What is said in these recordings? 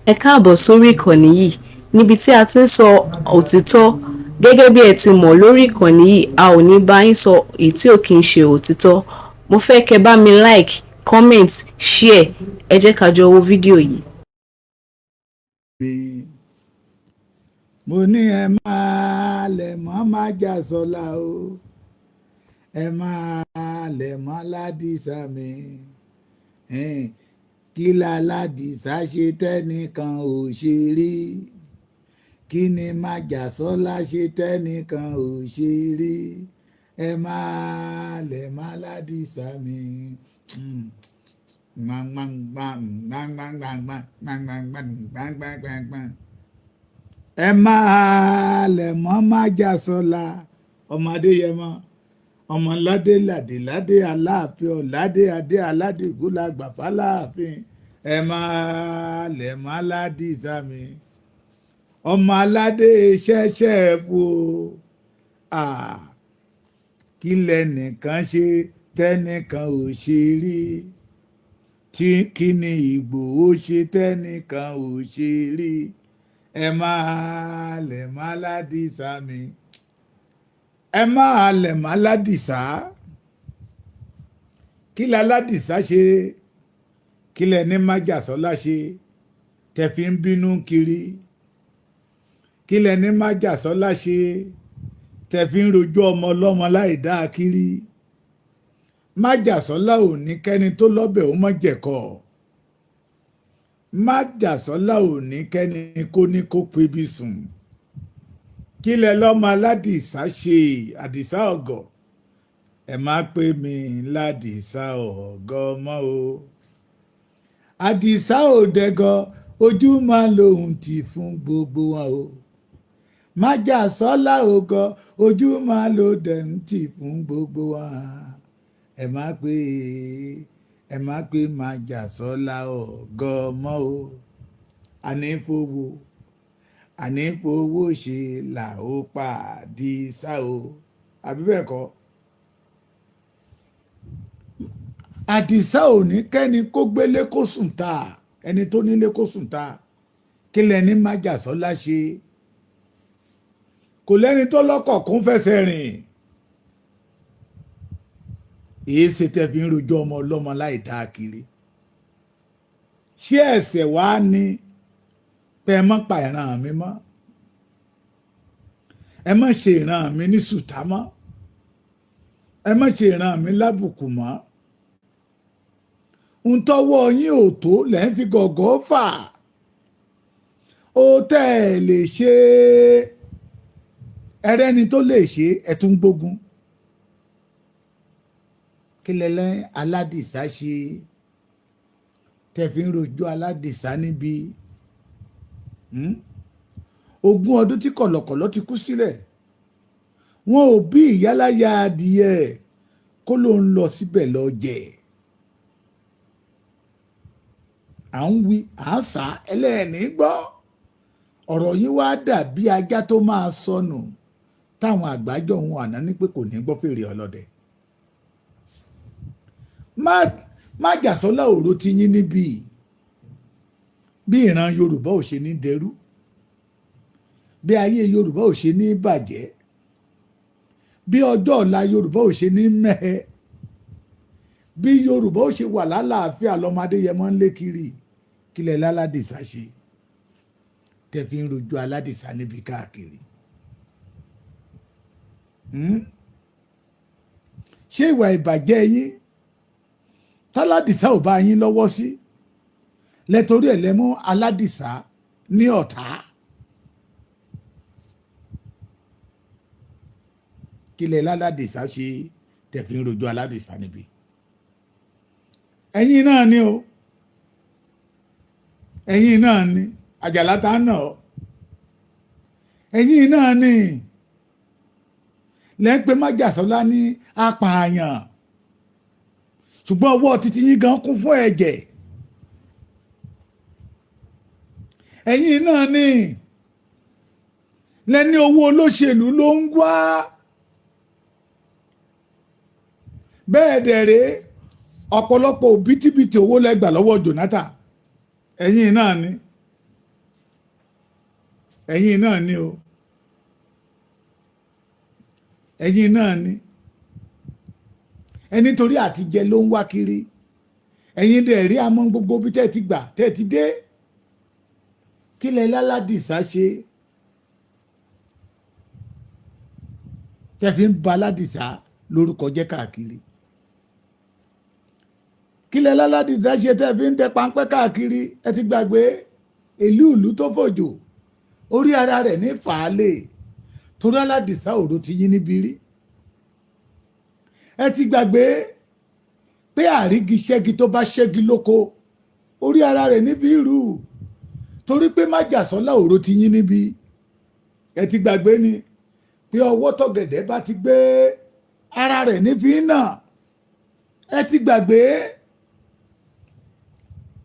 Ẹ káàbọ̀ sórí ìkànnì yìí níbi tí a ti ń sọ òtítọ́. Gẹ́gẹ́ bí ẹ ti mọ̀ lórí ìkànnì yìí, a ò ní bá yín sọ èyí tí ò kí ń ṣe òtítọ́. Mo fẹ́ kẹ́ bá mi like, comment, share. Ẹ jẹ́ ká jọ wo fídíò yìí. Mo ní ẹ máa lẹ̀ mọ́ má jà sọ́la o, ẹ máa lẹ̀ mọ́ ládìsá mi. Kí láládìsá ṣe tẹ́nìkan ò ṣe rí, kí ni májàsọ́lá ṣe tẹ́nìkan ò ṣe rí, ẹ máa lẹ̀ má ládìsá mi. Ẹ máa lẹ̀ mọ́ májàsọ́lá ọmọdé yẹmọ ọmọ ládé ládé ládé aláàfin ọ̀ládé adé aládé ìgúnlá gbàfá láàfin. Ẹ máa lẹ̀ mọ́ aládìsá mi ọmọ aládé ṣẹ́ṣẹ́ wo kí lẹ́nìkan ṣe tẹ́nìkan ò ṣe rí, kí ni Ìgbòho ṣe tẹ́nìkan ò ṣe rí, ẹ máa lẹ̀ mọ́ aládìsá mi. Ẹ máa lẹ̀ mọ́ aládìsá. Kí láládìsá ṣe, kí lẹ ní májàsọ́lá ṣe tẹ́ fi ń bínú kiri, kí lẹ ní májàsọ́lá ṣe tẹ́ fi ń rojọ́ ọmọ ọlọ́mọ láì dáa kiri. Májàsọ́lá ò ní kẹ́ni tó lọ́bẹ̀ ó mọ́ jẹ̀kọ́, májàsọ́lá ò ní kẹ́ni kó ní kó pebi sùn. Kí lẹ lọ́mọ aládìsá ṣe, àdìsá ọ̀gọ̀? Ẹ má pè mí ládìsá ọ̀gọ̀ mọ́ o. Àdìsá ò dẹ̀gọ̀, ojú máa lòun tì fún gbogbo wọn o. Májàsọ́lá ògọ̀, ojú máa lò dẹ̀ ń tì fún gbogbo wọn. Ẹ má pè májàsọ́lá ọ̀gọ̀ mọ́ o. Ànífowó ṣe là ó pàdísá o, àbí bẹ́ẹ̀ kọ́? Àdìsá ò ní kẹ́ni kó gbélé kó sùn ta, ẹni tó nílé kó sùn ta. Kí lẹni májàsọ́lá ṣe? Kò lẹ́ni tó lọ́kọ̀ kó fẹsẹ̀ rìn. Èé ṣe tẹ́ fi ń rojọ́ ọmọ ọlọ́mọ láì dáa kiri. Ṣé ẹ̀ṣẹ̀ wá ní pé ẹ má pa ìran mi mọ́, ẹ má ṣe ìran mi ní sùtá mọ́, ẹ má ṣe ìran mi lábùkù mọ́? ń tọ́wọ́ yín ò tó lẹ́ ń fi gọ̀gọ́ fà. Ó tẹ́ ẹ lè ṣe ẹrẹ́ni tó lè ṣe ẹ tún gbógun. Kí lẹ́lẹ́ aládìsá ṣe tẹ́ fi ń rojọ́ aládìsá níbi? 20 ọdún tí kọ̀lọ̀kọ̀lọ̀ ti kú sílẹ̀, wọn ò bí ìyáláyà adìyẹ kó ló ń lọ síbẹ̀ lọ jẹ. À ń wí à ń sá ẹlẹ́ẹ̀ní gbọ́. Ọ̀rọ̀ yín wá dàbí ajá tó máa sọnù táwọn àgbájọ ohun àná ní pé kò ní gbọ́ fèrè ọlọ́dẹ. Májàsọ́lá òró ti yín níbí, bí ìran Yorùbá ò ṣe ní dẹrú, bí ayé Yorùbá ò ṣe ní bàjẹ́, bí ọjọ́ ọ̀la Yorùbá ò ṣe ní mẹ́hẹ, bí Yorùbá ò ṣe wà lálàáfíà lọ́mọdé yẹmọ́ ń lé kiri. Kí lẹ láládìsá ṣe tẹ́ fi ń rojọ́ aládìsá níbi káàkiri? Ṣé ìwà ìbàjẹ́ yín táládìsá ò bá yín lọ́wọ́ sí lẹ́torí ẹ̀ lẹ́mú aládìsá ní ọ̀tá? Kí lẹ láládìsá ṣe tẹ́ fi ń rojọ́ aládìsá níbi? Ẹ̀yin náà ni o, ẹ̀yin náà ni àjàlá tá nà ọ́, ẹ̀yin náà ni lẹ́pẹ́ májàsọ́lá ní apààyàn, ṣùgbọ́n ọwọ́ títí yín gan kún fún ẹ̀jẹ̀. Ẹ̀yin náà ni lẹ́ni owó olóṣèlú ló ń wá. Bẹ́ẹ̀ dẹ̀rẹ́ ọ̀pọ̀lọpọ̀ òbítíbitì owó lẹ́gbà lọ́wọ́ Jonathan, ẹ̀yin náà ni ẹ̀yin náà ni o ẹ̀yin náà ni ẹni torí àtijẹ ló ń wá kiri ẹ̀yin dẹ̀ rí àmọ́ gbogbo bí tẹ́ ti gbà tẹ́ ti dé kí lẹ láládìsá ṣe tẹ́ fi ń ba aládìsá lórúkọ jẹ́ káàkiri kí lẹ láládìsá ṣe tẹ́ fi ń dẹ páńpẹ́ káàkiri ẹ ti gbàgbé ìlú tó fòjò orí ara rẹ̀ ní fàálè torí aládìsá òru ti yín níbi rí ẹ ti gbàgbé pé àrígi ṣẹ́gi tó bá ṣẹ́gi lóko orí ara rẹ̀ níbi irú torí pé májàsọ́lá òru ti yín níbi ẹ ti gbàgbé ni pé ọwọ́ tọ̀gẹ̀dẹ̀ bá ti gbé ara rẹ̀ níbi náà ẹ ti gbàgbé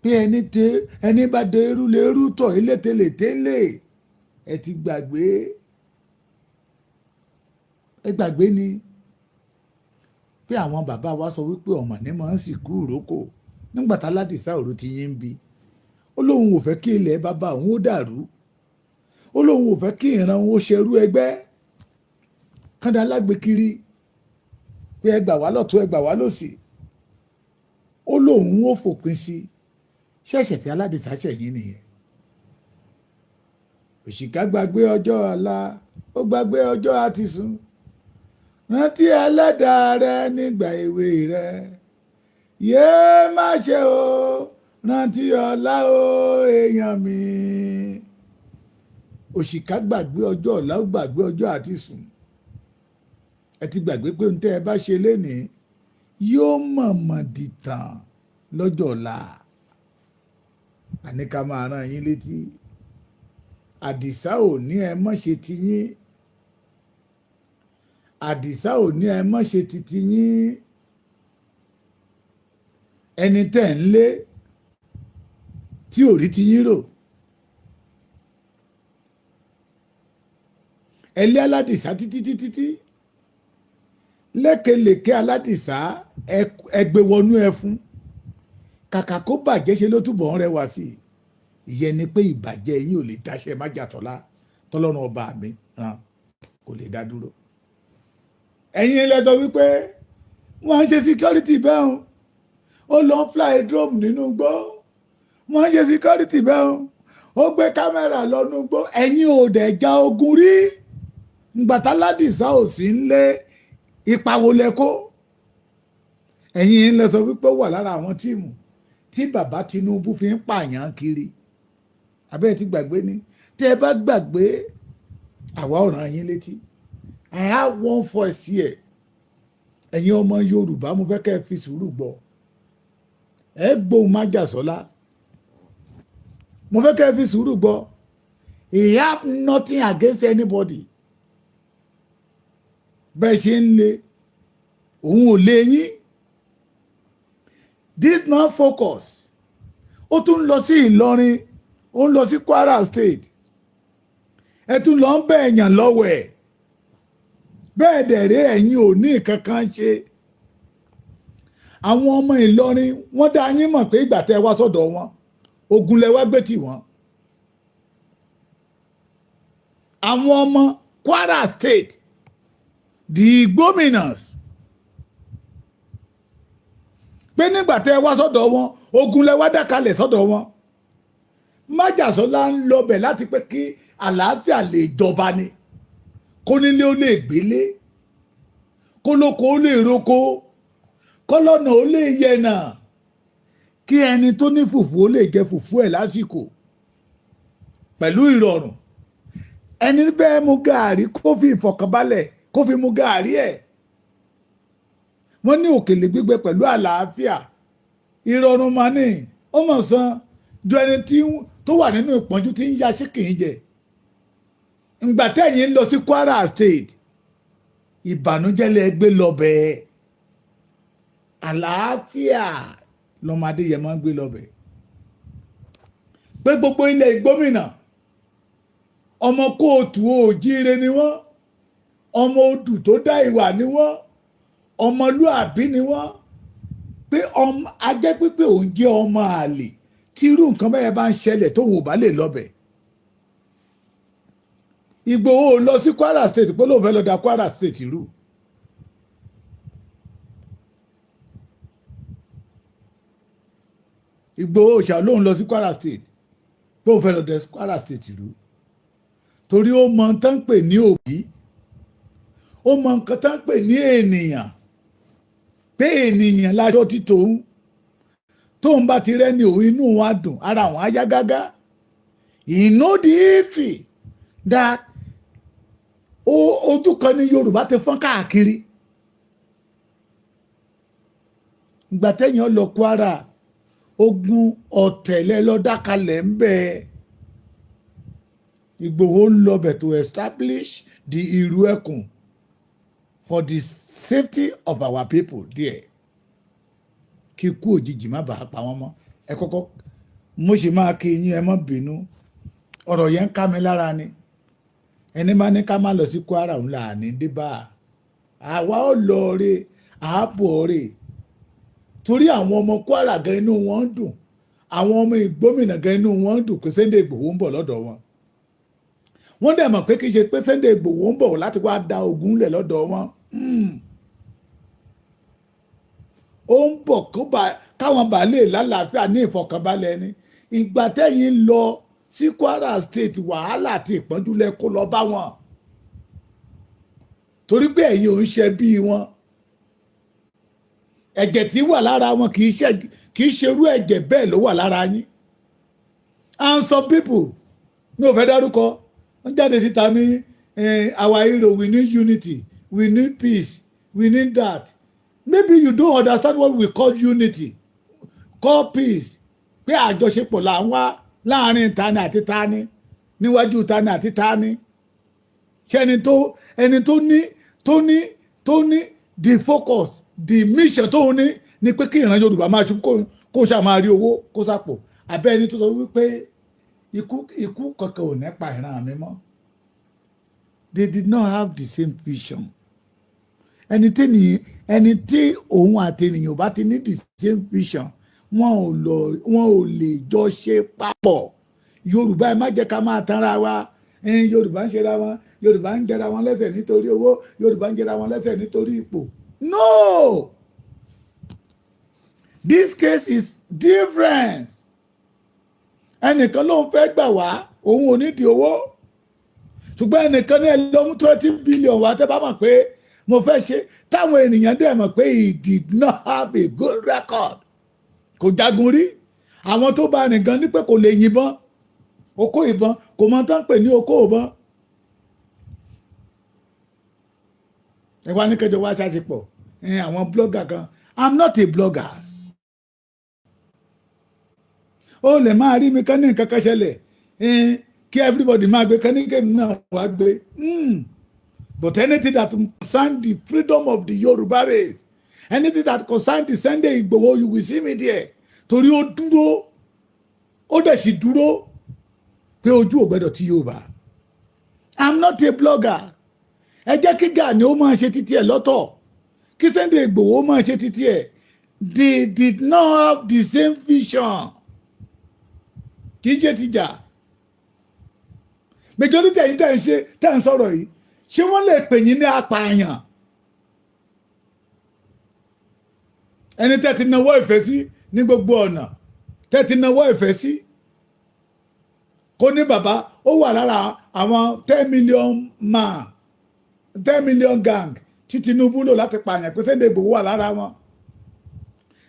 pé ẹni bá de irú lè rú tọ̀ elételètélè ẹ ti gbàgbé ẹ gbàgbé ni pé àwọn bàbá wa sọ wípé ọmọ ní máa ń sìnkú ìrókò nígbà tá aládìsá òru ti yín ń bi ó lóun ò fẹ́ kí ilẹ̀ bàbá òun ó dàrú ó lóun ò fẹ́ kí ìran òun ó ṣerú ẹgbẹ́ kọ́ńdà alágbèkiri pé ẹ gbà wá lọ́tún ẹ gbà wá lọ́sì ó lóun ó fòpin sí ṣẹ̀ṣẹ̀ tí aládìsá ṣẹ̀yìn nìyẹn òṣìkà gbàgbé ọjọ́ ọ̀la ó gbàgbé ọjọ́ àtisùn rántí ẹlẹ́dàá rẹ nígbà èwe rẹ yéé má ṣe o rántí ọ̀la o èèyàn mi òṣìkà gbàgbé ọjọ́ ọ̀la ó gbàgbé ọjọ́ àtisùn ẹ ti gbàgbé pé ohun tẹ́ ẹ bá ṣe lénìí yóò mọ̀mọ̀ dìtàn lọ́jọ́ ọ̀la àní ká máa rán yín létí àdìsá ò ní ẹ mọ́ ṣe ti yín àdìsá ò ní ẹ mọ́ ṣe ti ti yín ẹni tẹ́ ń lé tí ò rí ti yín rò ẹ lé aládìsá títí lékelèké aládìsá ẹgbẹ́ wọnú ẹfun kàkà kó bàjẹ́ ṣe ló túbọ̀ ń rẹwà sí ìyẹn ni pé ìbàjẹ́ yín ò lè dáṣẹ́ májàtọ́lá tọ́lọ́run ọba mi kò lè dá dúró ẹ̀yin ilẹ̀ sọ wípé wọ́n ń ṣe security bẹ́ẹ̀ ó lọ ń fly drone nínú igbó wọ́n ń ṣe security bẹ́ẹ̀ ó gbé kámẹ́rà lọ́nú igbó ẹ̀yin ò dẹ̀ já ogun rí ngbàtà ládìsá ò sí ń lé ipa wo lẹ kó ẹ̀yin ilẹ̀ sọ wípé ó wà lára àwọn tíìmù tí bàbá Tinubu fi ń pààyàn kiri abẹ́ẹ̀ ti gbàgbé ni tí ẹ bá gbàgbé àwa ò rán yín létí I have one voice here ẹ̀yin ọmọ Yorùbá mo fẹ́ kẹ́ ẹ fi sùúrù gbọ́ ẹ gbóhùn májàsọ́lá mo fẹ́ kẹ́ ẹ fi sùúrù gbọ́ he have nothing against anybody bẹ́ẹ̀ ṣe ń le òun ò lé yín this man focus ó tún lọ sí Ìlọrin ó ń lọ sí Kwara State ẹ tún lọ ń bẹ̀ èèyàn lọ́wọ́ ẹ̀ bẹ́ẹ̀ dẹ̀rẹ́ ẹ̀yin ò ní kankan ṣe àwọn ọmọ Ìlọrin wọ́n dá yín mọ̀ pé ìgbà tẹ́ wá sọ́dọ̀ wọn ogun lẹ wá gbé tì wọ́n àwọn ọmọ Kwara State the Igbominans pé nígbà tẹ́ wá sọ́dọ̀ wọn ogun lẹ wá dákalẹ̀ sọ́dọ̀ wọn májàsọ́lá ń lọbẹ̀ láti pé kí àlàáfíà lè jọba ni kó nílé ó lè gbélé kó lóko ó lè roko kó lọ́nà ó lè yẹnà kí ẹni tó ní fùfú ó lè jẹ fùfú ẹ̀ lásìkò pẹ̀lú ìrọ̀rùn ẹni bẹ́ẹ̀ mú gàárì kó fi ìfọ̀kànbalẹ̀ kó fi mú gàárì ẹ̀ wọ́n ní òkèlè gbígbẹ pẹ̀lú àlàáfíà ìrọ̀rùn mà ní ó mọ̀ san ju ẹni tó wà nínú ìpọ́njú tí ń ya ṣíkìí jẹ ǹgbà tẹ́yìn ń lọ sí Kwara State ìbànújẹ́ lẹ gbé lọ́bẹ̀ àlàáfíà lọ́mọdé yẹn máa ń gbé lọ́bẹ̀ pé gbogbo ilẹ̀ Ìgbómìnà ọmọ kóòtù òjíire ni wọ́n ọmọ odù tó dá ìwà ni wọ́n ọmọlúàbí ni wọ́n pé ajẹ́ pípé òun jẹ́ ọmọ àlè tí irú nǹkan bẹ́ẹ̀ bá ń ṣẹlẹ̀ tóun ò bá lè lọ́bẹ̀ Ìgbòho lọ sí Kwara State pé lóun fẹ́ lọ da Kwara State rú. Ìgbòho ṣá lóun lọ sí Kwara State pé òun fẹ́ lọ da Kwara State rú. Torí ó mọ tán ń pè ní òbí, ó mọ nǹkan tán ń pè ní ènìyàn, pé ènìyàn láṣọ ti tóun bá ti rẹ́ni òun inú wa dùn, ara àwọn á yá gágá. He know the Ile-Ife that ojú kan ní Yorùbá ti fọ́n káàkiri. Ìgbà téèyàn lọ Kwara, ogun ọ̀tẹ̀lẹ̀ lọ dákalẹ̀ ń bẹ. Ìgbòho ń lọ bẹ̀ to establish the ìlú ẹkùn for the safety of our people there. Kí ikú òjijì má bàa pa wọ́n mọ́. Ẹ kọ́kọ́ mo ṣe máa kí yín, ẹ má bínú. Ọ̀rọ̀ yẹn ń ká mi lára ni. Ẹni máa ní ká má lọ sí Kwara òun là ní débà. Àwa ò lọ rè, àápọ̀ rè. Torí àwọn ọmọ Kwara gan inú wọn ń dùn. Àwọn ọmọ ìgbómìnà gan inú wọn ń dùn pé Sunday Igboho ń bọ̀ lọ́dọ̀ wọn. Wọ́n dẹ̀ mọ̀ pé kì í ṣe pé Sunday Igboho ń bọ̀ láti wá da ogun lẹ̀ lọ́dọ̀ wọn. Ó ń bọ̀ káwọn bá lè lálàáfíà ní ìfọ̀kànbalẹ̀ ni. Ìgbà tẹ́yìn lọ sí Kwara State, wàhálà àti ìpọ́njú lẹ kó lọ bá wọn. Torí pé ẹ̀yin ò ń ṣe bí wọn. Ẹ̀jẹ̀ tí wà lára wọn kì í ṣe irú ẹ̀jẹ̀ bẹ́ẹ̀ ló wà lára yín. And some people, mi ò fẹ́ dárúkọ, wọ́n jáde síta ní our hero, we need unity, we need peace, we need that. Maybe you don't understand what we call unity, call peace. Pé àjọṣepọ̀ là ń wá láàrin tani àti tani, níwájú tani àti tani. Ṣé ẹni tó ní the focus, the mission tó ní pé kí ìran Yorùbá máa ṣubú kó ṣáà máa rí owó kó sàpò. Àbẹ́ ẹni tó sọ wípé ikú kankan ò ní pa ìran mi mọ́. They did not have the same vision. Ẹni tí òun àti ènìyàn bá ti ní the same vision, wọn ò lè jọ ṣe papọ̀. Yorùbá ẹ má jẹ́ ká máa tanra wa. Yorùbá ń ṣera wọn, Yorùbá ń jẹra wọn lẹ́sẹ̀ nítorí owó, Yorùbá ń jẹra wọn lẹ́sẹ̀ nítorí ipò. No! This case is different. Ẹnìkan ló ń fẹ́ gbà wá, òun ò ní di owó. Ṣùgbọ́n ẹnìkan ní ẹlọ́mú 20 billion wá tẹ́ bá mọ̀ pé mo fẹ́ ṣe. Táwọn ènìyàn dẹ̀ mọ̀ pé he did not have a good record. Kò jagun rí. Àwọn tó bá rìn gan ní pé kò lè yìnbọn. Okó ìbọn kò mọ tán pè ní okó ìbọn. Ẹ wá ní kẹjọ wá ṣàṣepọ̀. Àwọn blogger kan. I'm not a blogger. Ó lè máa rí mi kán ní nǹkan kan ṣẹlẹ̀. Kí everybody máa gbé kẹ́níkẹ́ni náà wá gbé. But anything that concerns the freedom of the Yoruba race, anything that concerns the Sunday Igboho, you will see me there. Torí ó dúró, ó dẹ̀ sì dúró pé ojú ò gbẹ́dọ̀ tí Yorùbá. I'm not a blogger. Ẹ jẹ́ kí Gani ó máa ṣe títí ẹ̀ lọ́tọ̀. Kí Sunday Igboho máa ṣe títí ẹ̀. They did not have the same vision. Kì í ṣe tìjà. Majority ẹ̀yin tẹ́ ń sọ̀rọ̀ yìí, ṣé wọ́n lè pè yín ní apààyàn? Ẹni tẹ́ ti nawọ́ ìfẹ́ sí ní gbogbo ọ̀nà, tẹ́ ti nawọ́ ìfẹ́ sí. Kó ní bàbá ó wà lára àwọn 10 million man, 10 million gang tí Tinubu lò láti pààyàn, pé Sunday Igboho wà lára wọn.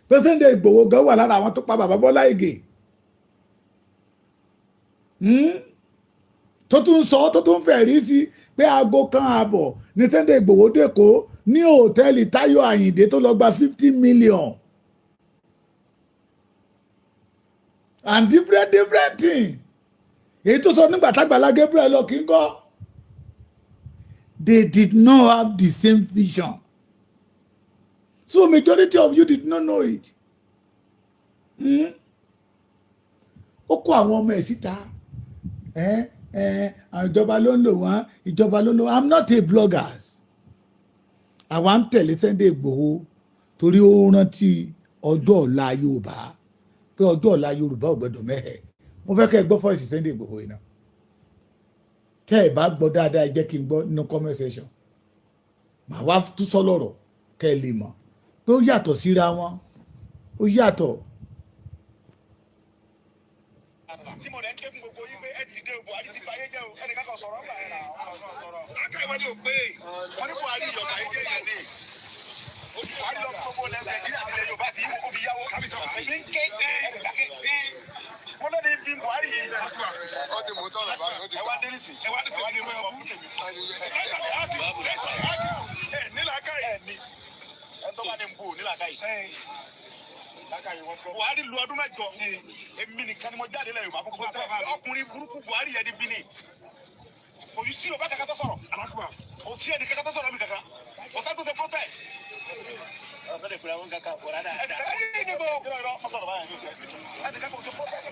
Pé Sunday Igboho gan wà lára àwọn tó pa bàbá Bọ́lá Ìgè. Tó tún fẹ́ rí sí pé aago kan ààbọ̀ ní Sunday Igboho dẹ́kọ̀ ní hòtẹ́ẹ̀lì Táyọ̀ Àyìndé tó lọ gba 50 million. And different thing. Èyí tó sọ nígbà tágbàlá Gabriel lọ kí n kọ́. They did not have the same vision. So majority of you did not know it. Ó kó àwọn ọmọ ẹ̀ síta. Ìjọba ló ń lò wọ́n, ìjọba ló ń lò wọ́n. I'm not a blogger. Àwa ń tẹ̀lé Sunday Igboho torí ó rántí ọjọ́ ọ̀la Yorùbá, pé ọjọ́ ọ̀la Yorùbá ò gbọdọ̀ mẹ́hẹ̀. Mo fẹ́ kẹ́ ẹ gbọ́ fọ́ọ̀sì Sunday Igboho yìí náà. tẹ́ ẹ bá gbọ́ dáadáa ẹ jẹ́ kí n gbọ́ nínú comment section màá wá tún sọ lọ́rọ̀ kẹ́ ẹ lè mọ̀ pé ó yàtọ̀ síra wọn ó yàtọ̀. tí mo lè ń ké fún gbogbo yín pé ẹ dìde Buhari ti fàyè jẹ́ o ẹnì kankan sọ̀rọ̀ ńgbà yẹn náà lákàá ìwádìí ò pé wọ́n ní Buhari ìyọ̀gà yìí dé yẹn ní Buhari lọ gbogbo Nàìjíríà tilẹ̀ Yorùbá ti yíwọ́ kó fi yáwó ní ké wọ́n lọ́ọ́ ní bí Buhari yìí ó ti mú tọ́lọ̀ báyìí ẹ wá dé nísì ẹ wá dé tèmi ní mọ́ ẹ nílàákàyè ẹ tó bá ní n bò nílàákàyè. Buhari lu ọdún mẹ́jọ èmi nìkan ni mo jáde lẹ́yìn Yorùbá fún gbogbo ọkùnrin burúkú Buhari yẹn di bí ni òyìn sí Yorùbá kankan tó sọ̀rọ̀ o sí ẹni kankan tó sọ̀rọ̀ mi kankan o sá tó ṣe protest. ọ̀pẹ lè fura wọn kankan fọ rárá. ẹni ní bò ọ sọ̀rọ̀ báyìí ẹni kankan ṣe protest.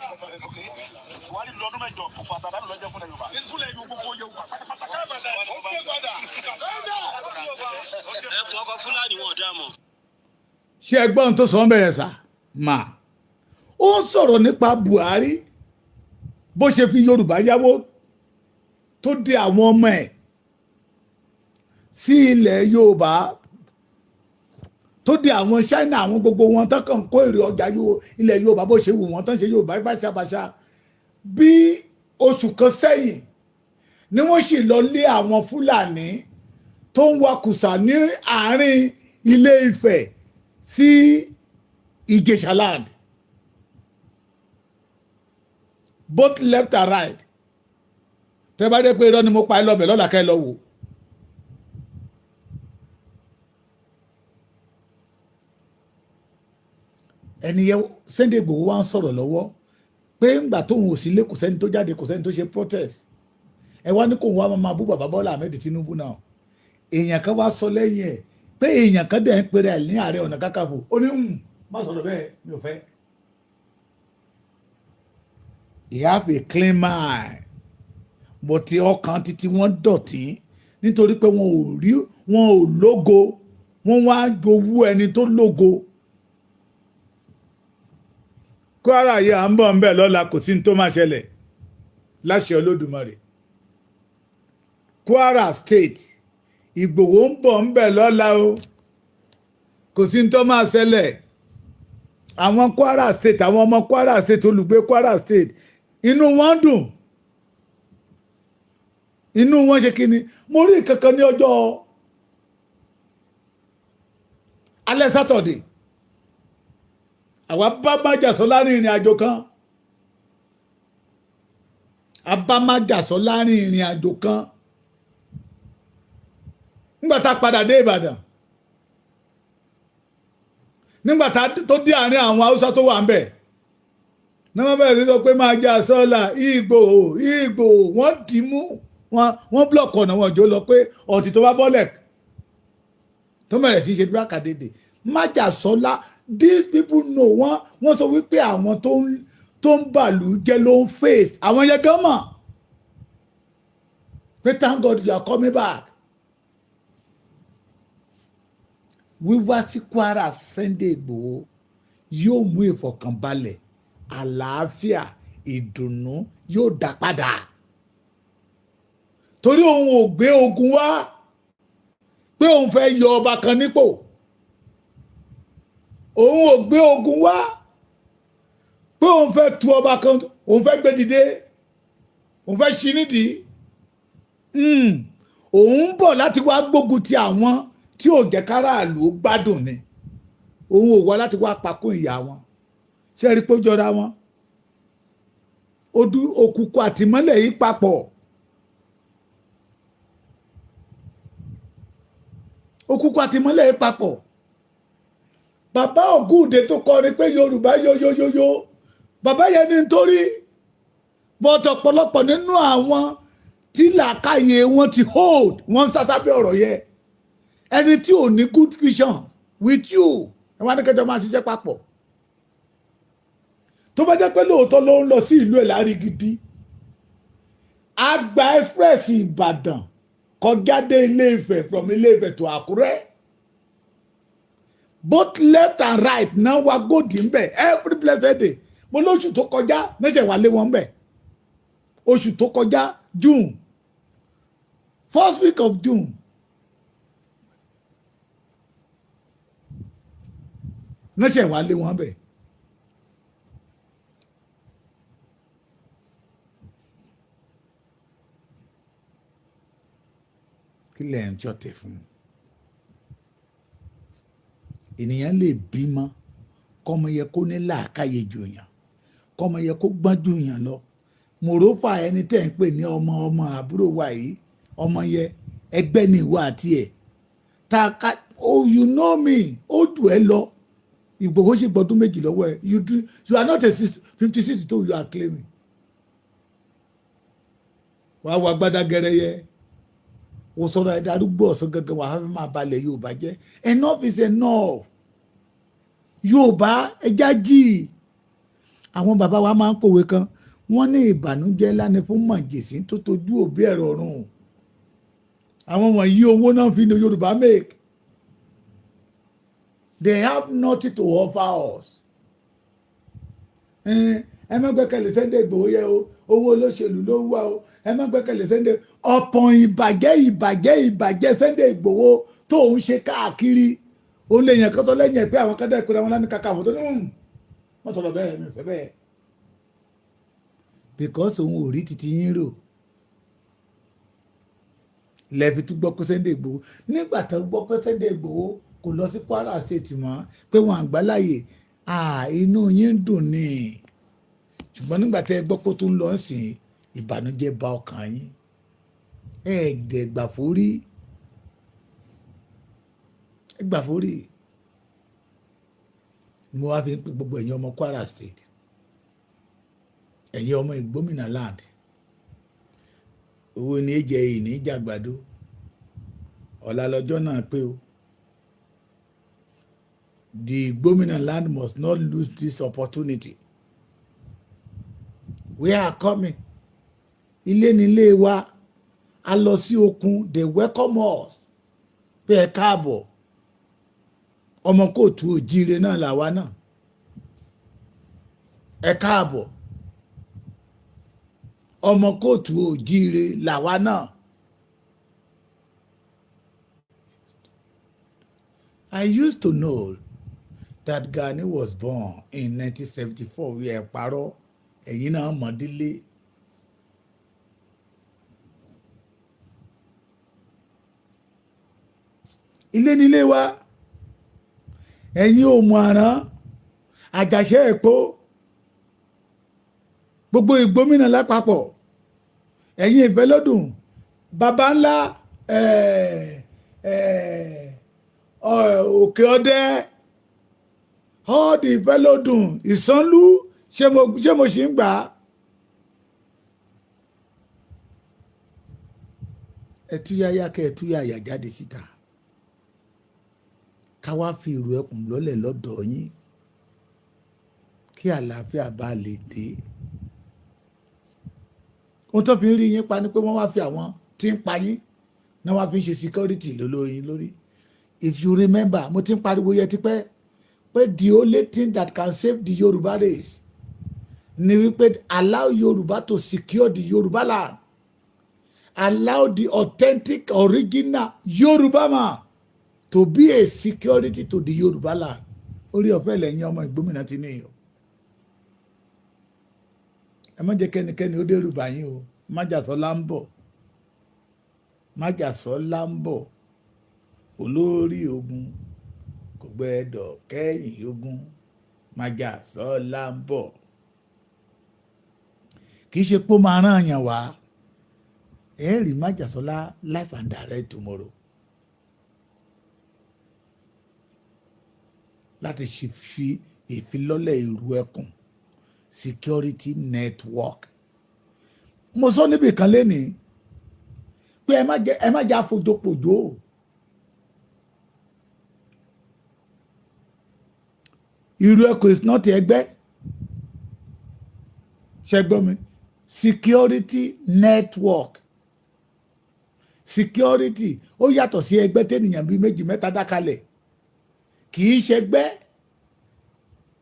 Buhari lu ọdún mẹ́jọ kò fà sàdánù lọ́jọ́ fún Yorùbá. ìtúlẹ̀ yóò gbogbo Yorùbá pátápátá káàmà ó gbé padà. ẹ kọ́ ọkọ̀ Fúlàní wọn dá mọ́. ṣé ẹgbọ́n tó sọ ń bẹ̀rẹ̀ sá mà ó ń sọ̀rọ̀ nípa Buhari bó ṣe fi Yorùbá yáwó tó dé àwọn ọmọ ẹ̀ sí ilẹ̀ Yorùbá tó dé àwọn China àwọn gbogbo wọn tán kàn kó èrè ọjà ilẹ̀ Yorùbá bó ṣe wù wọ́n tán ṣe Yorùbá báṣabàṣa bí oṣù kan sẹ́yìn ni wọ́n sì lọ lé àwọn Fúlàní tó ń wakùsà ní àárín Ile-Ife sí Ìjẹ̀ṣà land both left and right tẹ́ bá dé pé irọ́ ni mo pa ẹ lọ́bẹ̀ lọ́la ká ẹ lọ wò. ẹnìyẹn Sunday Igboho wá ń sọ̀rọ̀ lọ́wọ́ pé ńgbà tóun ò sí lé kò sẹ́ni tó jáde kò sẹ́ni tó ṣe protest ẹ wá ní kóun wá máa bú bàbá Bọ́lá Ahmed Tinubu náà èèyàn kan wá sọ lẹ́yìn ẹ̀ pé èèyàn kan dẹ̀ ń pèrè ẹ̀ ní Ààrẹ Ọ̀nà Kakanfò ó ní má sọ̀rọ̀ bẹ́ẹ̀ mi ò fẹ́. he have a clean mind but ọkàn títí wọ́n dọ̀tí nítorí pé wọn ò lógo wọ́n wá jowú ẹni tó lógo. Kwara yìí à ń bọ̀ ń bẹ̀ lọ́la kò sí ní tó máa ṣẹlẹ̀ láṣẹ Olódùmarè. Kwara State Ìgbòho ń bọ̀ ń bẹ̀ lọ́la o kò sí ní tó máa ṣẹlẹ̀. Àwọn Kwara State àwọn ọmọ Kwara State olùgbé Kwara State inú wọn dùn inú wọn ṣe kíni mo rí kankan ní ọjọ́ alẹ́ Saturday àwa bá májàsọ láàrin ìrìn àjò kan abámájàsọ láàrin ìrìn àjò kan nígbà tá a padà dé Ìbàdàn nígbà tá tó dé àárín àwọn Haúsá tó wà ń bẹ̀ ní wọ́n bẹ̀rẹ̀ sí sọ pé máa jà sọ́la Ìgbòho wọ́n dì í mú wọ́n blọọkì ọ̀nà wọn jò lọ pé ọ̀tí tó bá bọ́lẹ̀ tó bẹ̀rẹ̀ sí ṣe bírákàdédè májàsọ́lá these people know wọ́n sọ wípé àwọn tó ń bàlú jẹ́ ló ń face àwọn yẹn gan mọ̀ pé thank God you are coming back. Wíwá sí Kwara Sunday Igboho yóò mú ìfọ̀kànbalẹ̀ àlàáfíà ìdùnnú yóò dá padà torí òun ò gbé ogun wá pé òun fẹ́ yọ ọba kan nípò òun ò gbé ogun wá pé òun fẹ́ tu ọba kan òun fẹ́ gbé dìde òun fẹ́ ṣí nídìí òun ń bọ̀ láti wá gbógun ti àwọn tí ò jẹ́ káràlú gbádùn ni òun ò wá láti wá pakún ìyá wọn ṣe rí pé ó jọra wọn òkùnkùn àtìmọ́lẹ̀ yìí papọ̀ òkùnkùn àtìmọ́lẹ̀ yìí papọ̀ bàbá Ògúndé tó kọrin pé Yorùbá yóyóyóyó bàbá yẹn ní nítorí bọ́tọ̀ ọ̀pọ̀lọpọ̀ nínú àwọn tí làákàyè wọn ti hold wọn ń sátábẹ́ ọ̀rọ̀ yẹn ẹni tí ò ní good vision with you ẹ wá ní kẹjọ máa ṣiṣẹ́ papọ̀ tó bá jẹ́ pé lóòótọ́ ló ń lọ sí ìlú Ìlárì gidi àgbà express Ìbàdàn kọjá dé Ilé-Ifẹ̀ from Ilé-Ifẹ̀ to Àkúrẹ́ both left and right náà wá gòdì ń bẹ̀ every blessed day mo lóṣù tó kọjá níṣẹ́ wà lé wọn bẹ̀ oṣù tó kọjá June first week of June náṣẹ wà lé wọn bẹ̀. Kí lẹ̀ ń jọ̀tẹ̀ fún? Ènìyàn lè bímọ kọ́mọ yẹ kó ní làákàyè jù yàn, kọ́mọ yẹ kó gbọ́n jù yàn lọ. Mòrófà ẹni tẹ́ ń pè ní ọmọ àbúrò wa yìí, ọmọ yẹ ẹgbẹ́ ni ìwọ àti ẹ̀. Oh, you know me, ó dù ẹ́ lọ. Ìgbòho sì gbọdún méjì lọ́wọ́ ẹ̀. You are not a 56 tó you are claiming. Wàá wà gbádá gẹrẹyẹ. Wọ́n sọ̀rọ̀ ẹ̀dá arúgbó ọ̀sán gangan wà á fẹ́ máa balẹ̀ Yorùbá jẹ́. Enough is enough. Yorùbá ẹja jì. Àwọn bàbá wa máa ń kòwe kan. Wọ́n ní ìbànújẹ́ lánàá fún màjèsín tó tojú òbí ẹ̀rọ ọ̀run. Àwọn wọ̀nyí owó náà fi ní Yorùbá make. They have nothing to offer us. Ẹ má gbẹ́kẹ̀lé Sunday Igboho yẹ o, owó olóṣèlú ló ń wá o, ẹ má gbẹ́kẹ̀lé Sunday. Ọ̀pọ̀ ìbàjẹ́ Sunday Igboho tó ń ṣe káàkiri. Ó lè yàn kọ́tọ́ lẹ́yìn ẹ̀ pé àwọn kádà ìkúra wọn lánàá kàkà fòtó ní wọ́n sọ̀rọ̀ bẹ́ẹ̀ mi ò fẹ́ bẹ́ẹ̀. Because òun ò rí titi yín rò. Lẹ́ẹ̀fi tún gbọ́ pé Sunday Igboho nígbà tó gbọ́ pé Sunday Igboho kò lọ sí Kwara State mọ́ pé wọn àgbáláyè inú yín dùn ni. Ṣùgbọ́n nígbà tẹ́ ẹ gbọ́ pé tó ń lọ sí ìbànújẹ́ bá ọkàn yín. Ẹ̀ẹ́dẹ̀gbàforí. Ẹgbàforí. Mo wá fi ń pe gbogbo ẹ̀yin ọmọ Kwara State. Ẹ̀yin ọmọ Ìgbómìnà land. Owó ní èjẹ yìí ní ìjàgbàdo. Ọ̀la lọ́jọ́ náà pé o. The Ìgbómìnà land must not lose this opportunity. We are coming. Ilé nílé wa. A lọ sí okun. They welcome us. Pé ẹ káàbọ̀. Ọmọ kóòtù òjíire náà làwa náà. Ẹ káàbọ̀. Ọmọ kóòtù òjíire làwa náà. I used to know that Gani was born in 1974. We are parọ́. Ẹ̀yin náà mọ̀dílé. Ilé nílé wa. Ẹ̀yin ò mọ àrán. Àjàṣẹ́ ẹ̀pọ̀. Gbogbo Ìgbómìnà lápapọ̀. Ẹ̀yin ìfẹ́lódùn. Baba ńlá òkè ọdẹ. All the ìfẹ́lódùn. Ìsánlú. Ṣé mo ṣì ń gbà á? Ẹtúyáyá kẹ ẹtúyáyá jáde síta. Ká wá fi ìrù ẹkùn lọ́lẹ̀ lọ́dọ̀ yín. Kí àlàáfíà bá lè dé. Ohun tó fi ń rí yín pa ni pé wọ́n wá fi àwọn tí ń pa yín náà wá fi ń ṣe security lórí lórí. If you remember, mo ti ń pariwo yẹ tipẹ́ pé the only thing that can save the Yoruba race ni wípé allow Yoruba to secure the Yoruba land. Allow the authentic original Yoruba man to be a security to the Yoruba land. Orí ọ̀fẹ́ lẹ́yìn ọmọ Ìgbómìnà ti ní ìyọ̀. Ẹ má jẹ́ kẹ́nikẹ́ni ó dẹ́rù bà yín o. Májàsọ́lá ń bọ̀. Májàsọ́lá ń bọ̀. Olórí ogun kò gbẹ́dọ̀ kẹ́yìn ogun. Májàsọ́lá ń bọ̀. Kì í ṣe pé ó máa rán àyàn wá. Ẹ rí Májàsọ́lá live and direct tomorrow. Láti fi ìfilọ́lẹ̀ ìrù ẹkùn security network. Mo sọ níbi kan lénìí pé ẹ má jẹ́ àfojòpòjò. Ìrù ẹkùn is not ẹgbẹ́. Ṣé gbọ́ mi? Security network. Security ó yàtọ̀ sí ẹgbẹ́ tẹ́nìyàn bíi méjì mẹ́ta dákalẹ̀. Kì í ṣẹgbẹ́.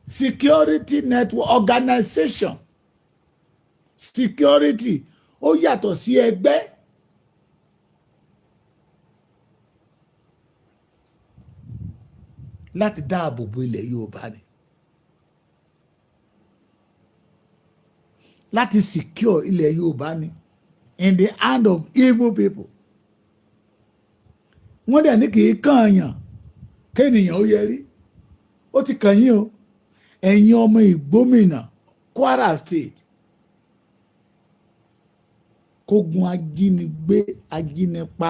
Security network organization. Security ó yàtọ̀ sí ẹgbẹ́. láti dáàbò bo ilẹ̀ Yorùbá ni, láti secure ilẹ̀ Yorùbá ni in the hand of evil people. Wọ́n dẹ̀ ní kì í kànyàn kéèyàn ó yẹrí, ó ti kàn yín o, ẹ̀yin ọmọ Ìgbómìnà Kwara State. Kógun ajínigbé ajínipa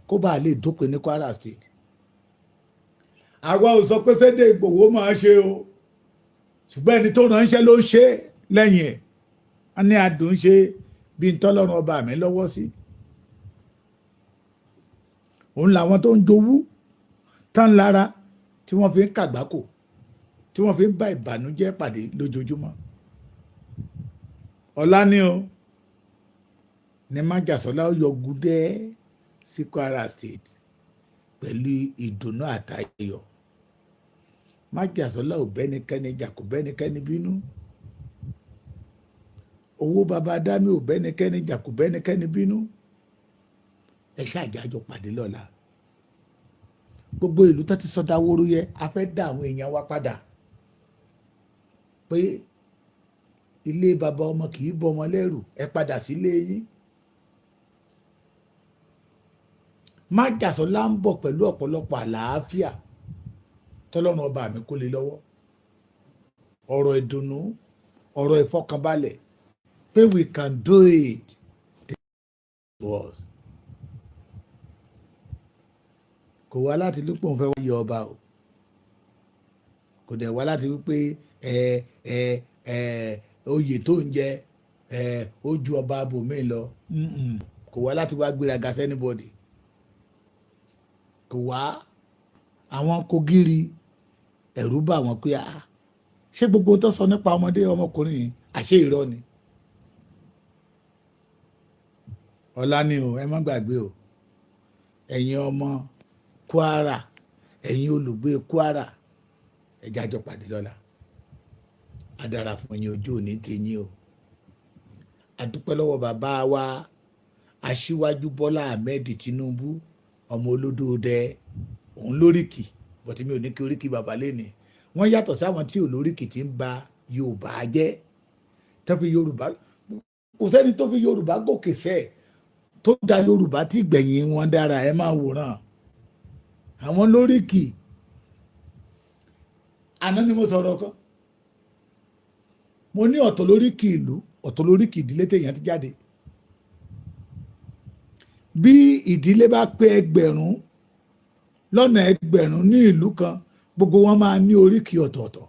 kó bá lè dópin ní Kwara State. Àwa ò sọ pé Sunday Igboho máa ṣe o, ṣùgbọ́n ẹni tó ránṣẹ́ ló ń ṣe lẹ́yìn ẹ̀. A ní adùn ṣe bí n tọ́lọ́run ọba mi lọ́wọ́ sí. Òun làwọn tó ń jowú tán lára tí wọ́n fi ń kàgbákò, tí wọ́n fi ń bá ìbànújẹ́ pàdé lójoojúmọ́. Ọ̀la ni o ní májàsọ́lá ó yọ gúdẹ́ sí Kwara State pẹ̀lú ìdùnnú àtayọ̀. Májàsọ́lá ò bẹ́nikẹ́ni jà, kò bẹ́nikẹ́ni bínú. Owó baba dámì ò bẹ́nikẹ́ni jà, kò bẹ́nikẹ́ni bínú. Ẹ ṣáàjájọ pàdé lọ́la. Gbogbo ìlú tó ti sọdá wóró yẹ, a fẹ́ dá àwọn èèyàn wa padà pé ilé baba ọmọ kì í bọmọ lẹ́rù, ẹ padà sílé yín. Májàsọ́lá ń bọ̀ pẹ̀lú ọ̀pọ̀lọpọ̀ àlàáfíà tọ́lọ́run ọba mi kó lé lọ́wọ́. Ọ̀rọ̀ ìdùnnú, ọ̀rọ̀ ìfọkànbalẹ̀ pé we can do it. Kò wá láti lúpọ̀ fẹ́ wá yọ ọba o, kò dẹ̀ wá láti wípé oyè tó ń jẹ ó ju ọba abòmíì lọ. Kò wá láti wá gbéraga sí anybody. Kò wá àwọn Kogiri ẹ̀rù bà wọ́n pé ṣé gbogbo tó sọ nípa ọmọdé ọmọkùnrin yìí àṣé irọ́ ni. Ọ̀la ni o, ẹ má gbàgbé o, ẹ̀yin ọmọ Kwara, ẹ̀yin olùgbé Kwara, ẹ jájọ pàdé lọ́la. A dára fún yín, ojú òní ti yín o. A dúpẹ́ lọ́wọ́ bàbá wa Aṣíwájú Bọ́lá Ahmed Tinubu, ọmọ olódóodẹ. Òun lóríkì, bọ̀tí mi ò ní kí oríkì bàbá léni. Wọ́n yàtọ̀ sáwọn tí ò lóríkì tí ń ba Yorùbá jẹ́. Tó fi Yorùbá, kò sẹ́ni tó fi Yorùbá gòkè sẹ́ tó da Yorùbá tí gbẹ̀yìn wọn dára, ẹ máa wòran. Àwọn lóríkì, àná ni mo sọ̀rọ̀ kan. Mo ní ọ̀tọ̀ lóríkì ìlú, ọ̀tọ̀ lóríkì ìdílé téèyàn ti jáde. Bí ìdílé bá pé ẹgbẹ̀rún lọ́nà ẹgbẹ̀rún ní ìlú kan, gbogbo wọn máa ní oríkì ọ̀tọ̀ọ̀tọ̀.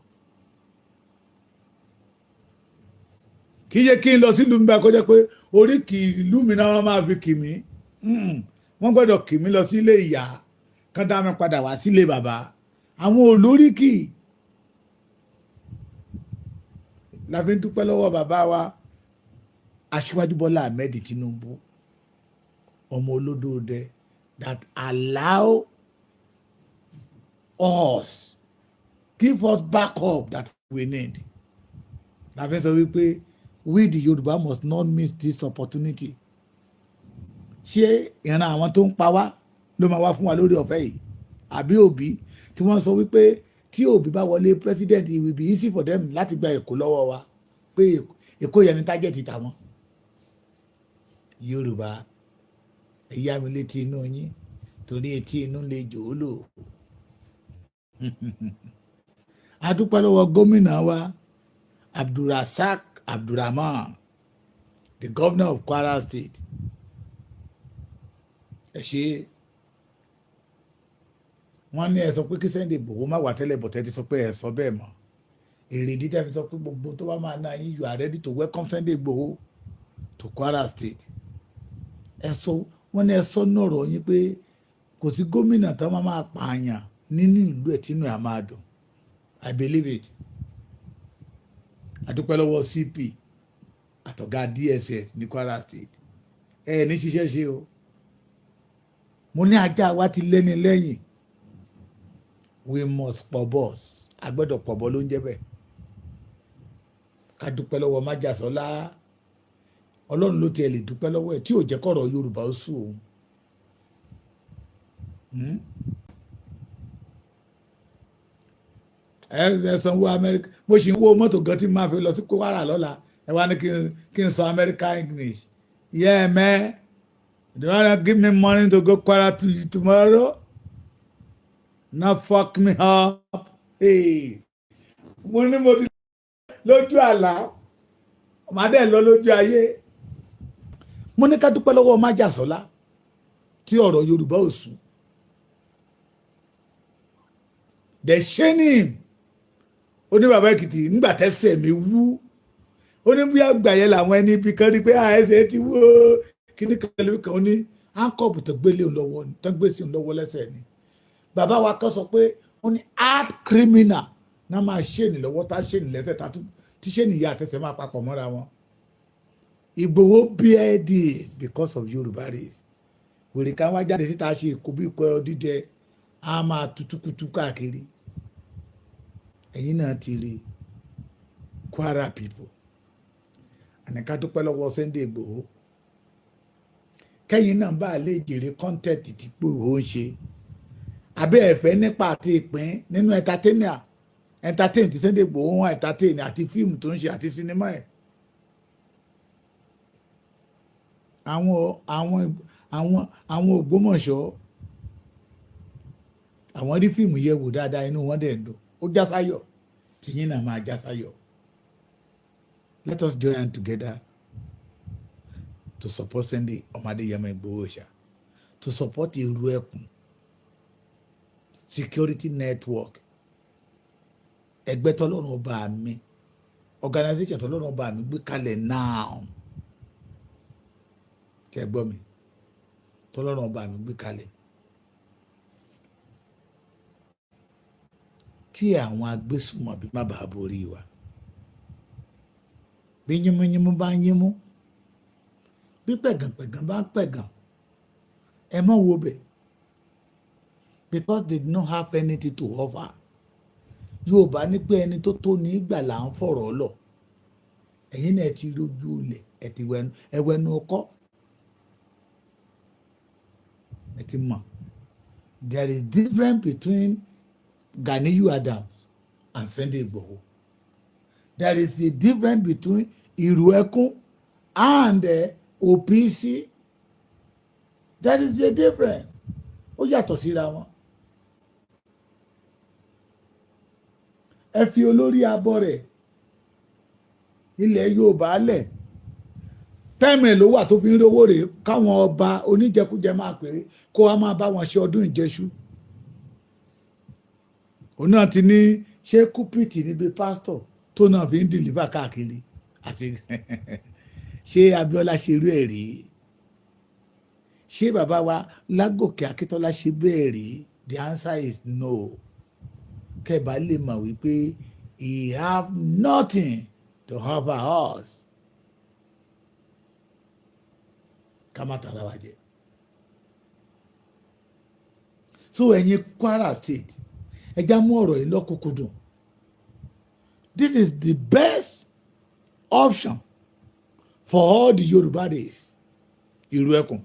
Kì í yẹ kí n lọ sílùú mi bá kọjá pé oríkì ìlú mi náà wọ́n máa fi kì mí. Wọ́n gbọ́dọ̀ kì mí lọ sí ilé ìyá, kán dá mi padà wá sílé bàbá. Àwọn olóríkì la fi ń dúpẹ́ lọ́wọ́ bàbá wa Aṣíwájú Bọ́lá Ahmed Tinubu, ọmọ olódóodẹ, that allow us, give us backup that we need. La fi sọ wípé we the Yoruba must not miss this opportunity. Ṣé ìran àwọn tó ń pa wá ló máa wá fún wa lórí ọ̀fẹ́ yìí? Àbí Òbí tí wọ́n sọ wípé tí Òbí bá wọlé president, it will be easy for them láti gba Èkó lọ́wọ́ wa, pé Èkó yẹn ni tájẹ̀tì tàwọn. Yorùbá, ẹ yá mi létí inú yín, torí etí inú lè jòólò. A dúpẹ́ lọ́wọ́ gómìnà wa Abdulrasaq Abdulrahman, the governor of Kwara State. Ẹ ṣe wọ́n ní ẹ sọ pé kí Sunday Igboho má wà tẹ́lẹ̀, bọ̀tẹ́ ti sọ pé ẹ sọ bẹ́ẹ̀ mọ́. Èrèdí tẹ́ fi sọ pé gbogbo tó bá máa ná yín, you are ready to welcome Sunday Igboho to Kwara State. Ẹ sọ, wọ́n ní ẹ sọ ní ọ̀rọ̀ yín pé kò sí gómìnà tó máa pààyàn nínú ìlú ẹ̀ tínú ẹ̀ máa dùn. I believe it. A dúpẹ́ lọ́wọ́ CP àtọ̀gá DSS ní Kwara State. Ẹ ní ṣiṣẹ́ ṣe o. Mo ní ajá wa ti lẹ́ni lẹ́yìn. We must pọ̀ boss. A gbọ́dọ̀ pọ̀ bọ́ ló ń jẹ́ bẹ́ẹ̀. Ká dúpẹ́ lọ́wọ́ Májàsọ́lá. Ọlọ́run ló tiẹ̀ lè dúpẹ́ lọ́wọ́ ẹ̀ tí ò jẹ́ kọ́rọ̀ Yorùbá ó sú òun. ẹ sanwó Amẹ́ríkà mo sì ń wo mọ́tò gan tí máa fi lọ sí Kwara lọ́la ẹ wá ní kí n sọ American English. Yeah man, do you wanna give me money to go Kwara tomorrow? Now fuck me up. Hey. Mo ní mo ti lójú àlá màá dẹ̀ lọ lójú ayé. Mo ní ká dúpẹ́ lọ́wọ́ májàsọ́lá tí ọ̀rọ̀ Yorùbá ò sùn. The shame ó ní bàbá Èkìtì nígbà tẹ́sẹ̀ mi wú ó ní bí àgbàyẹ làwọn ẹni ibi kan rí pé ẹsẹ̀ ti wú kíní kẹlẹ́ kan ó ní áńkọ̀bù tó gbélé òun lọ́wọ́ tó gbé sí òun lọ́wọ́ lẹ́sẹ̀ ni bàbá wa kan sọ pé ó ní art criminal náà máa ṣèèní lọ́wọ́ tá ṣèèní lẹ́sẹ̀ tá tí ṣèèní ìyá àtẹsẹ̀ máa papọ̀ mọ́ra wọn. Ìgbòho BID because of Yorùbá race wèrè ká wá jáde síta ṣe èkó bí ikọ̀ dídẹ á máa tutukutu káàkiri. Ẹ̀yin náà ti rí Kwara people àníká dúpẹ́ lọ́wọ́ Sunday Igboho kẹ́yìn náà bá lè jèrè content tí Igboho ń ṣe abẹ́ ẹ̀fẹ́ nípa àti ìpín nínú entertain tí Sunday Igboho wọn entertain àti fíìmù tó ń ṣe àti sinimá ẹ̀. àwọn Ògbómọ̀ṣọ́ àwọn rí fíìmù yẹ̀ wò dáadáa inú wọn dẹ̀ ń dùn ó já sáyọ̀ tìyín náà máa já sáyọ̀. Let us join together to support Sunday Ọmọdéyẹmọ Igboho Òòṣà, to support ìlú ẹkùn security network ẹgbẹ́ tọ́lọ́run ọba mi organization tọ́lọ́run ọba mi gbé kalẹ̀ now kẹ́ gbọ́ mi tọ́lọ́run ọba mi gbé kalẹ̀ kí àwọn agbésùmọ̀bí má bàa borí wa. Bí yínmúyínmú bá ń yínmú bí pẹ̀gànpẹ̀gàn bá ń pẹ̀gàn ẹ mọ̀ wo bẹ̀ because they do not have anything to offer. Yorùbá ní pé ẹni tó tó ní ìgbà là ń fọ̀rọ̀ lọ ẹ̀yin náà ti rojú ilẹ̀ ẹ ti ẹwẹ́nu ọkọ́ ẹ ti mọ̀ there is difference between Ganiyu Adams and Sunday Igboho. There is a difference between Iruekun and OPC. There is a difference. Ó yàtọ̀ síra wọn. Ẹ fi olórí abọ́ rẹ̀ ilẹ̀ Yorùbá lẹ̀. Táìmù ẹ̀ ló wà tó fi ń rówó rèé káwọn ọba oníjẹkújẹ máa pè é kó wá máa bá wọn ṣe ọdún ìjẹṣu. Òun náà ti ní ṣé kúpìtì níbi pásítọ̀ tó náà fi ń dìlíbà káàkiri àti ṣé Abíọ́lá ṣe irú ẹ̀ rí ṣé bàbá wa Lágòkè Akíntọ́lá ṣe bẹ́ẹ̀ rí the answer is no kẹba lè mọ̀ wípé he have nothing to offer us ká má tara wa jẹ. So ẹ̀yin Kwara State ẹ já mú ọ̀rọ̀ yìí lọ́kùnkúndùn. This is the best option for all the Yoruba race. Ìlú ẹkùn.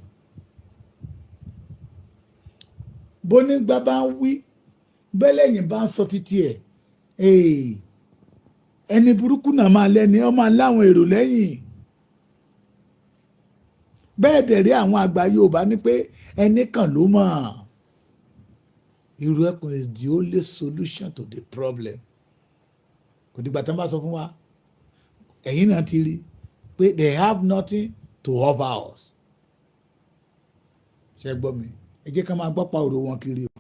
Bónígbà bá ń wí, bẹ́lẹ̀yìn bá ń sọ títí ẹ̀. Ẹni burúkú náà máa lẹ́ni, ó máa láwọn èrò lẹ́yìn. Bẹ́ẹ̀ dẹ̀ rí àwọn àgbà Yorùbá ní pé ẹni kan ló mọ̀. Ìlú ẹkùn is the only solution to the problem. Kò dìgbà tán bá sọ fún wa ẹ̀yin náà ti rí pé they have nothing to offer us. Ṣé gbọ́ mi ẹ jẹ́ ká máa gbọ́ pa ọ̀rọ̀ wọn kiri o.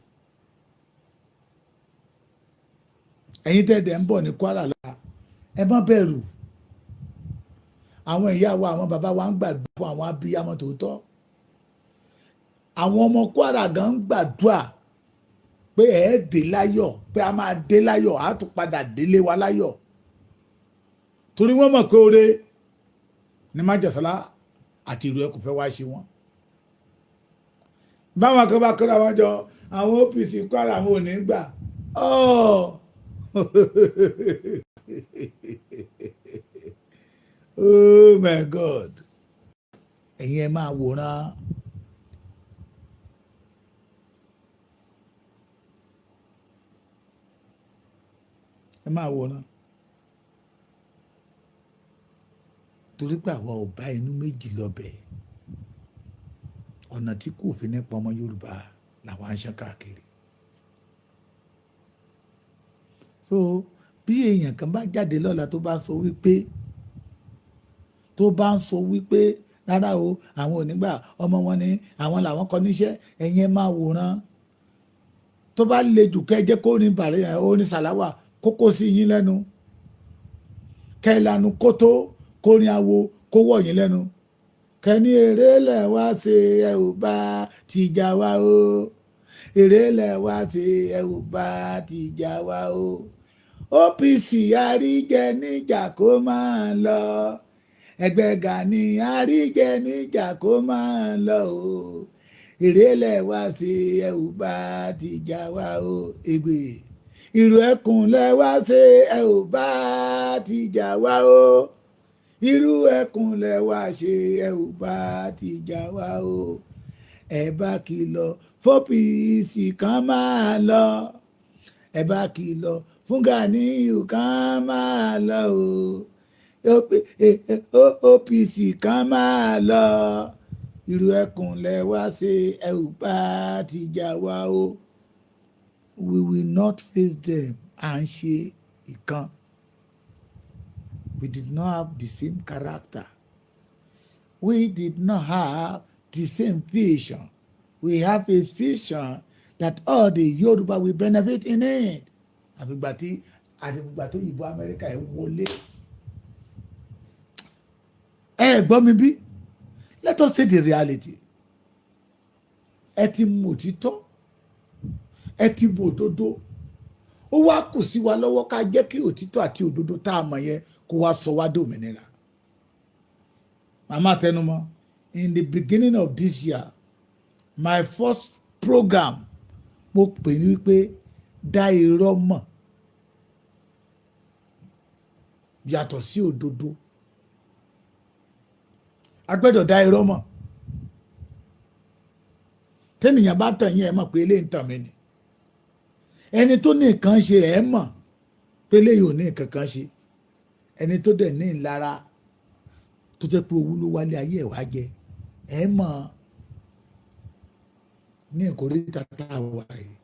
Ẹ̀yin tẹ́ẹ̀dẹ̀ ń bọ̀ ní Kwara lọ́la ẹ má bẹ̀rù àwọn ìyá wa àwọn bàbá wa ń gbàdúrà fún àwọn abiyamọ tòótọ́. Àwọn ọmọ Kwara gan ń gbàdúrà pé ẹ dé láyọ̀ pé a máa dé láyọ̀ a tún padà délé wa láyọ̀ torí wọ́n mọ̀ pé oore ní májàsọ́lá àti ìlú ẹkùn fẹ́ wá ṣe wọ́n. Báwọn kan bá kọ́ra wọn jọ àwọn OPC Kwara àwọn ò ní gbà oh my God ẹ̀yin ẹ máa wòran. ẹ máa wòran torí pé àwa ò bá inú méjì lọ́bẹ̀ ọ̀nà tí kò fi ní pọmọ Yorùbá làwọn ń ṣán káàkiri. So bí èèyàn kan bá jáde lọ́la tó bá ń sọ wípé rárá o àwọn onígbà ọmọ wọn ni àwọn làwọn kọ níṣẹ́ ẹ̀yin máa wòran tó bá le jù kẹ́jẹ́ kó ní bàrẹ̀ orin sàláwà kókó sí yín lẹ́nu kẹ́lanu kótó kórin awo kó wọ̀ yín lẹ́nu kẹ́ni èrè lẹ̀ wá ṣe ẹ ò bá tìjà wá o èrè lẹ̀ wá ṣe ẹ ò bá tìjà wá o OPC àríjẹ níjà kó máa lọ ẹgbẹ́ Gani àríjẹ níjà kó máa lọ o èrè lẹ̀ wá ṣe ẹ ò bá tìjà wá o ègbè ìrù ẹkùn lẹ̀ wá ṣe ẹ ò bá tìjà wá o irú ẹkùn lẹ̀ wá ṣe ẹ ò bá tìjà wá o ẹ bá kìlọ̀ f'OPC kan máa lọ ẹ bá kìlọ̀ fún Gani kan máa lọ o OPC kan máa lọ irú ẹkùn lẹ̀ wá ṣe ẹ ò bá tìjà wá o. We will not face them à ń ṣe ìkan. We did not have the same character. We did not have the same vision. We have a vision that all the Yoruba will benefit in it. Àfìgbà tó ìbò Amẹ́ríkà ẹ̀ wọlé. Gbọ́ mi bí? Let us say the reality. Ẹ ti mọ̀ òtítọ́. Ẹ ti mọ̀ òdodo. Ó wá kù sí wa lọ́wọ́ ká jẹ́ kí òtítọ́ àti òdodo tá a mọ̀ yẹn kó wá sọ wá dòmìnira. Màmá tẹnumọ́, in the beginning of this year, my first program mo pè ní wípé dá irọ́ mọ̀ yàtọ̀ sí òdodo. A gbọ́dọ̀ dá irọ́ mọ̀. Tẹ́nìyàn bá tàn yín ẹ mọ̀ pé eléyìí ń tàn mí ni. Ẹni tó ní nǹkan ṣe ẹ mọ̀ pé eléyìí ò ní nǹkan kan ṣe. Ẹni tó dẹ̀ ní ìlara tó jẹ́ pé owó ló wálé ayé ẹ̀ wá jẹ ẹ mọ̀ ní ìkórìtà tá a wà yìí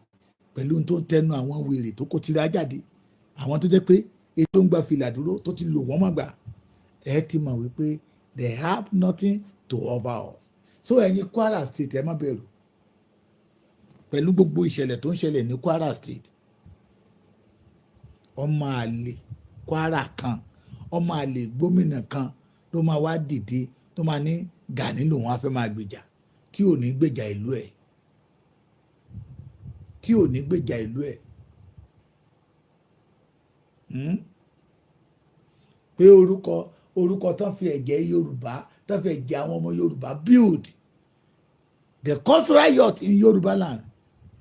pẹ̀lú tó ń tẹnu àwọn wèrè tó kó tira jáde àwọn tó jẹ́ pé ètò ń gba fìlà dúró tó ti lò wọ́n mọ̀ gbà ẹ ti mọ̀ wípé they have nothing to offer us. So ẹ̀yin Kwara State ẹ má bẹ̀rù pẹ̀lú gbogbo ìṣẹ̀lẹ̀ tó ń ṣẹlẹ̀ ní Kwara State ọmọ àlè Kwara kan ọmọ àlè gómìnà kan ló máa wá dìde tó máa ní Gani lòun á fẹ́ máa gbèjà tí ò ní gbèjà ìlú ẹ̀ tí ò ní gbèjà ìlú ẹ̀ pé orúkọ tán fi ẹ̀jẹ̀ Yorùbá tán fi ẹ̀jẹ̀ àwọn ọmọ Yorùbá build the cause riot in Yorùbá land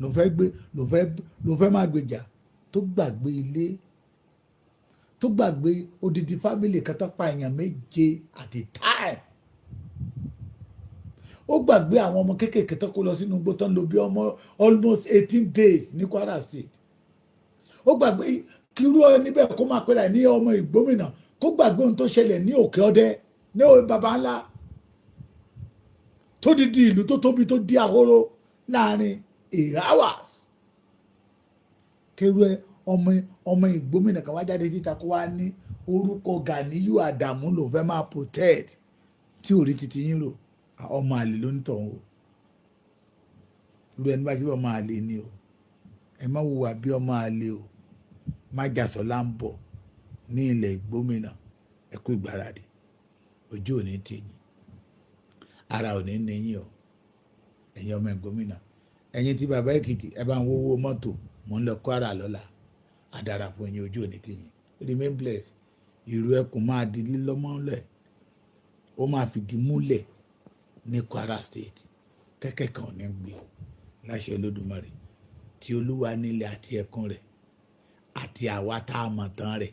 ló fẹ́ máa gbèjà tó gbàgbé ilé tó gbàgbé odidi family kan tó pa èèyàn méje at a time ó gbàgbé àwọn ọmọ kéékèèké tó kó lọ sínú igbó tó ń lò bí ọmọ almost 18 days ní Kwara State ó gbàgbé kírú ẹni bẹ́ẹ̀ kó máa pẹ́ra ní ọmọ Ìgbómìnà kó gbàgbé ohun tó ṣẹlẹ̀ ní Òkè Ọdẹ ní òwe baba ńlá tó didi ìlú tó tóbi tó di ahoro láàrin 8 hours kírú ọmọ Ìgbómìnà kan wá jáde síta kó wá ní orúkọ Ganiyu Adamu ló fẹ́ máa protect tí ò rí titi yín rò ọmọ àlè ló ń tọ̀hún o irú ẹni bá ṣe ọmọ àlè ni o ẹ má wùwà bí ọmọ àlè o má jàsọ́lá ń bọ̀ ní ilẹ̀ Ìgbómìnà ẹ kú ìgbáradì ojú ò ní tì yín ara ò ní ní yín o ẹ̀yin ọmọ Ìgbómìnà ẹ̀yin tí bàbá Èkìtì ẹ bá ń wówó mọ́tò mò ń lọ Kwara lọ́la àdàrà fún yín ojú ò ní tì yín remain blessed ìrù ẹkùn máa di lílọ́mọ́lẹ̀ ó máa fìdí múlẹ̀ ní Kwara State kẹ́kẹ́ kan ò ní gbé láṣẹ Olódùmarè tí Olúwa nílẹ̀ àti ẹ̀kún rẹ̀ àti àwa tá a mọ̀ tán rẹ̀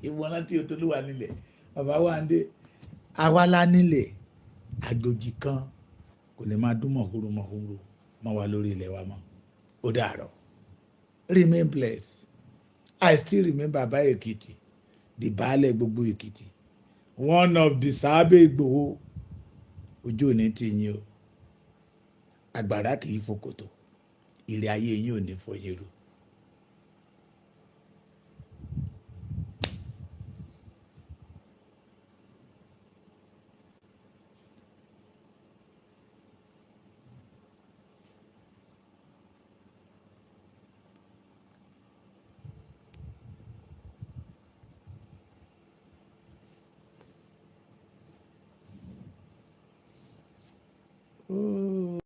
ìwọ̀n láti Olúwa nílẹ̀ bàbá wa ń dé àwa lá nílẹ̀ àjòjì kan kò lè máa dún mọ̀húrú mọ́ wa lórí ilẹ̀ wa mọ́ ó dàárọ̀ remain blessed I still remember Baba Èkìtì, the baálẹ̀ gbogbo Èkìtì, one of the Sunday Igboho. Ojú òní ti yín o, àgbàrá kì í fòkòtò, ire ayé yín ò ní fọyín ru. Oh.